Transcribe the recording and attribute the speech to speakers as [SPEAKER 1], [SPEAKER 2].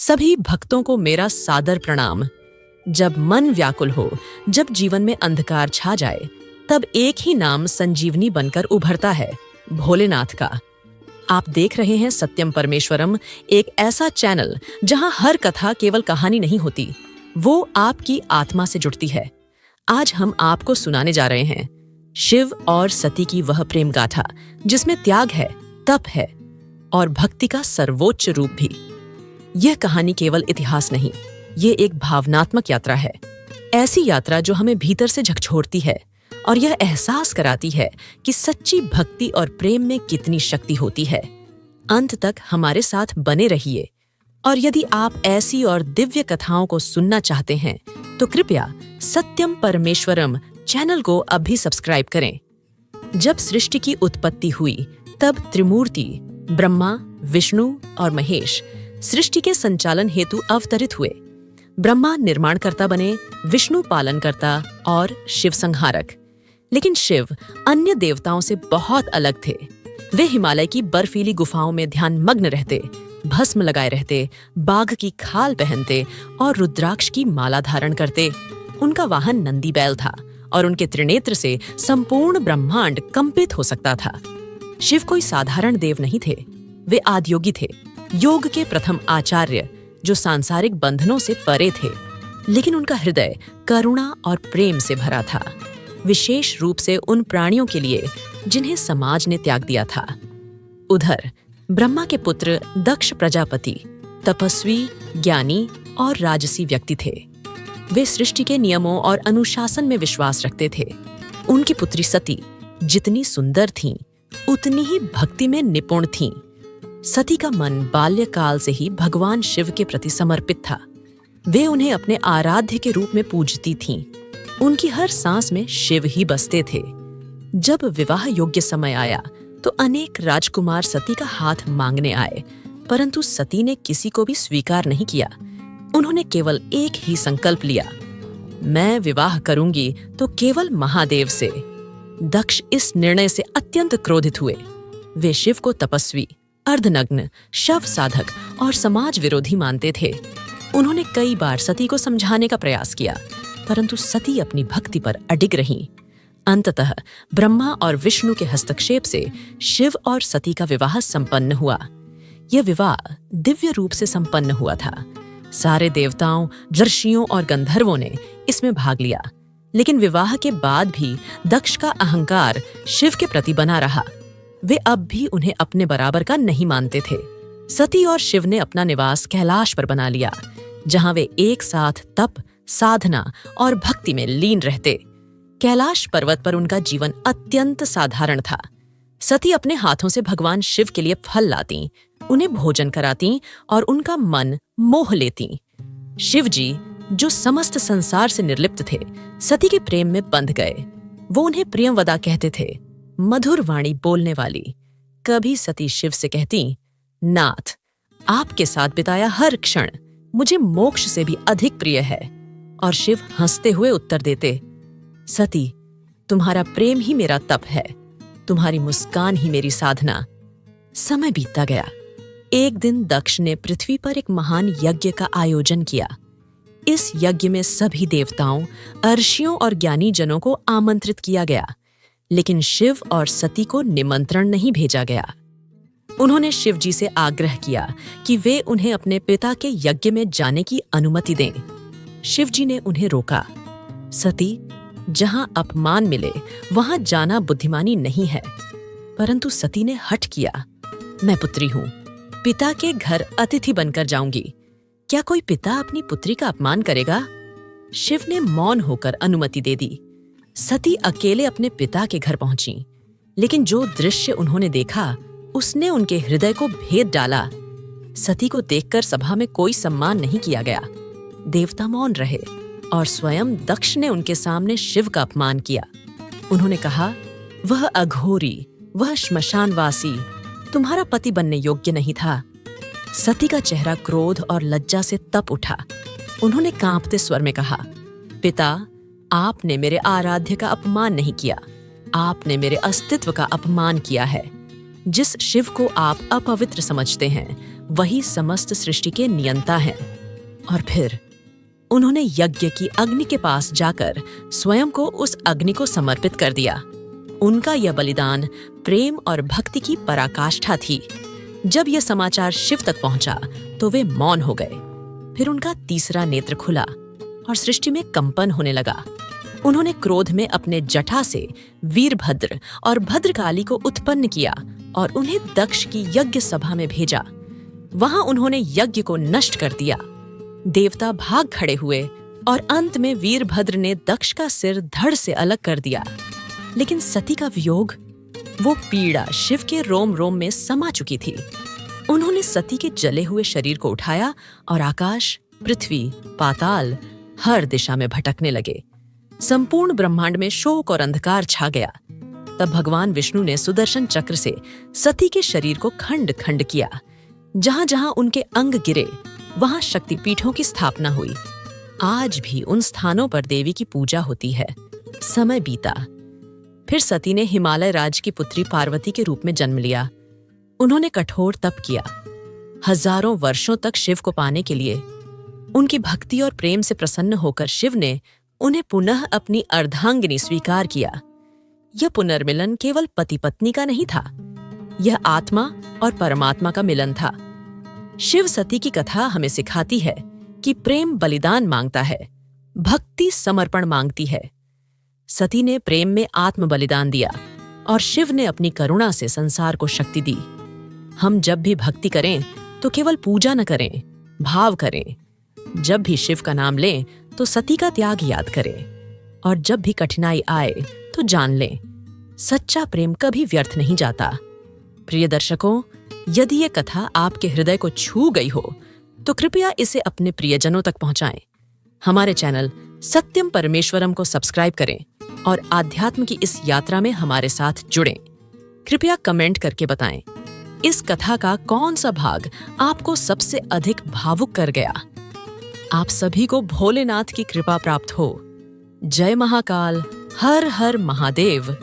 [SPEAKER 1] सभी भक्तों को मेरा सादर प्रणाम। जब मन व्याकुल हो, जब जीवन में अंधकार छा जाए, तब एक ही नाम संजीवनी बनकर उभरता है, भोलेनाथ का। आप देख रहे हैं सत्यम परमेश्वरम, एक ऐसा चैनल जहां हर कथा केवल कहानी नहीं होती, वो आपकी आत्मा से जुड़ती है। आज हम आपको सुनाने जा रहे हैं शिव और सती की वह प्रेम गाथा, जिसमें त्याग है, तप है और भक्ति का सर्वोच्च रूप भी। यह कहानी केवल इतिहास नहीं, ये एक भावनात्मक यात्रा है। ऐसी यात्रा जो हमें भीतर से झकझोरती है और यह एहसास कराती है कि सच्ची भक्ति और प्रेम में कितनी शक्ति होती है। अंत तक हमारे साथ बने रहिए। और यदि आप ऐसी और दिव्य कथाओं को सुनना चाहते हैं, तो कृपया सत्यम परमेश्वरम चैनल को अभी सब्सक्राइब करें। जब सृष्टि की उत्पत्ति हुई, तब त्रिमूर्ति ब्रह्मा, विष्णु और महेश सृष्टि के संचालन हेतु अवतरित हुए। ब्रह्मा निर्माणकर्ता बने, विष्णु पालनकर्ता और शिव संहारक। लेकिन शिव अन्य देवताओं से बहुत अलग थे। वे हिमालय की बर्फीली गुफाओं में ध्यानमग्न रहते, भस्म लगाए रहते, बाघ की खाल पहनते और रुद्राक्ष की माला धारण करते। उनका वाहन नंदी बैल था और उनके त्रिनेत्र से संपूर्ण ब्रह्मांड कंपित हो सकता था। शिव कोई साधारण देव नहीं थे, वे आदियोगी थे, योग के प्रथम आचार्य, जो सांसारिक बंधनों से परे थे। लेकिन उनका हृदय करुणा और प्रेम से भरा था, विशेष रूप से उन प्राणियों के लिए जिन्हें समाज ने त्याग दिया था। उधर ब्रह्मा के पुत्र दक्ष प्रजापति तपस्वी, ज्ञानी और राजसी व्यक्ति थे। वे सृष्टि के नियमों और अनुशासन में विश्वास रखते थे। उनकी पुत्री सती जितनी सुंदर थीं, उतनी ही भक्ति में निपुण थीं। सती का मन बाल्यकाल से ही भगवान शिव के प्रति समर्पित था। वे उन्हें अपने आराध्य के रूप में पूजती थीं। उनकी हर सांस में शिव ही बसते थे। जब विवाह योग्य समय आया, तो अनेक राजकुमार सती का हाथ मांगने आए, परंतु सती ने किसी को भी स्वीकार नहीं किया। उन्होंने केवल एक ही संकल्प लिया, मैं विवाह करूंगी तो केवल महादेव से। दक्ष इस निर्णय से अत्यंत क्रोधित हुए। वे शिव को तपस्वी, अर्धनग्न, शव साधक और समाज विरोधी मानते थे। उन्होंने कई बार सती को समझाने का प्रयास किया, परंतु सती अपनी भक्ति पर अडिग रहीं। अंततः ब्रह्मा और विष्णु के हस्तक्षेप से शिव और सती का विवाह संपन्न हुआ। यह विवाह दिव्य रूप से संपन्न हुआ था। सारे देवताओं, ऋषियों और गंधर्वों ने इसमें भाग लिया। लेकिन विवाह के बाद भी दक्ष का अहंकार शिव के प्रति बना रहा। वे अब भी उन्हें अपने बराबर का नहीं मानते थे। सती और शिव ने अपना निवास कैलाश पर बना लिया, जहां वे एक साथ तप, साधना और भक्ति में लीन रहते। कैलाश पर्वत पर उनका जीवन अत्यंत साधारण था। सती अपने हाथों से भगवान शिव के लिए फल लाती, उन्हें भोजन कराती और उनका मन मोह लेती। शिव जी, जो समस्त संसार से निर्लिप्त थे, सती के प्रेम में बंध गए। वो उन्हें प्रियंवदा कहते थे, मधुर वाणी बोलने वाली। कभी सती शिव से कहती, नाथ, आपके साथ बिताया हर क्षण मुझे मोक्ष से भी अधिक प्रिय है। और शिव हंसते हुए उत्तर देते, सती, तुम्हारा प्रेम ही मेरा तप है, तुम्हारी मुस्कान ही मेरी साधना। समय बीतता गया। एक दिन दक्ष ने पृथ्वी पर एक महान यज्ञ का आयोजन किया। इस यज्ञ में सभी देवताओं, अर्षियों और ज्ञानी जनों को आमंत्रित किया गया, लेकिन शिव और सती को निमंत्रण नहीं भेजा गया। उन्होंने शिव जी से आग्रह किया कि वे उन्हें अपने पिता के यज्ञ में जाने की अनुमति दें। शिव जी ने उन्हें रोका। सती, जहां अपमान मिले वहां जाना बुद्धिमानी नहीं है। परंतु सती ने हठ किया, मैं पुत्री हूं, पिता के घर अतिथि बनकर जाऊंगी। क्या कोई पिता अपनी पुत्री का अपमान करेगा? शिव ने मौन होकर अनुमति दे दी। सती अकेले अपने पिता के घर पहुंची, लेकिन जो दृश्य उन्होंने देखा, उसने उनके हृदय को भेद डाला। सती को देखकर सभा में कोई सम्मान नहीं किया गया। देवता मौन रहे और स्वयं दक्ष ने उनके सामने शिव का अपमान किया। उन्होंने कहा, वह अघोरी, वह श्मशानवासी तुम्हारा पति बनने योग्य नहीं था। सती का चेहरा क्रोध और लज्जा से तप उठा। उन्होंने कांपते स्वर में कहा, पिता, आपने मेरे आराध्य का अपमान नहीं किया, आपने मेरे अस्तित्व का अपमान किया है। जिस शिव को आप अपवित्र समझते हैं, वही समस्त सृष्टि के नियंता हैं। और फिर उन्होंने यज्ञ की अग्नि के पास जाकर स्वयं को उस अग्नि को समर्पित कर दिया। उनका यह बलिदान प्रेम और भक्ति की पराकाष्ठा थी। जब यह समाचार शिव तक पहुंचा तो वे मौन हो गए। फिर उनका तीसरा नेत्र खुला और सृष्टि में कंपन होने लगा। उन्होंने क्रोध में अपने जटा से वीरभद्र और भद्रकाली को उत्पन्न किया और उन्हें दक्ष की यज्ञ सभा में भेजा। वहां उन्होंने यज्ञ को नष्ट कर दिया। देवता भाग खड़े हुए और अंत में वीरभद्र ने दक्ष का सिर धड़ से अलग कर दिया। लेकिन सती का वियोग, वो पीड़ा शिव के रोम रोम में समा चुकी थी। उन्होंने सती के जले हुए शरीर को उठाया और आकाश, पृथ्वी, पाताल हर दिशा में भटकने लगे। संपूर्ण ब्रह्मांड में शोक और अंधकार छा गया। तब भगवान विष्णु ने सुदर्शन चक्र से सती के शरीर को खंड खंड किया। जहां जहां उनके अंग गिरे वहां शक्तिपीठों की स्थापना हुई। आज भी उन स्थानों पर देवी की पूजा होती है। समय बीता। फिर सती ने हिमालय राज्य की पुत्री पार्वती के रूप में जन्म लिया। उन्होंने कठोर तप किया। हजारों वर्षों तक शिव को पाने के लिए उनकी भक्ति और प्रेम से प्रसन्न होकर शिव ने उन्हें पुनः अपनी अर्धांगिनी स्वीकार किया। यह पुनर्मिलन केवल पति पत्नी का नहीं था, यह आत्मा और परमात्मा का मिलन था। शिव सती की कथा हमें सिखाती है कि प्रेम बलिदान मांगता है, भक्ति समर्पण मांगती है। सती ने प्रेम में आत्म बलिदान दिया और शिव ने अपनी करुणा से संसार को शक्ति दी। हम जब भी भक्ति करें तो केवल पूजा न करें, भाव करें। जब भी शिव का नाम लें तो सती का त्याग याद करें। और जब भी कठिनाई आए तो जान लें, सच्चा प्रेम कभी व्यर्थ नहीं जाता। प्रिय दर्शकों, यदि ये कथा आपके हृदय को छू गई हो तो कृपया इसे अपने प्रियजनों तक पहुंचाएं। हमारे चैनल सत्यम परमेश्वरम को सब्सक्राइब करें और आध्यात्म की इस यात्रा में हमारे साथ जुड़ें। कृपया कमेंट करके बताएं, इस कथा का कौन सा भाग आपको सबसे अधिक भावुक कर गया। आप सभी को भोलेनाथ की कृपा प्राप्त हो। जय महाकाल, हर हर महादेव।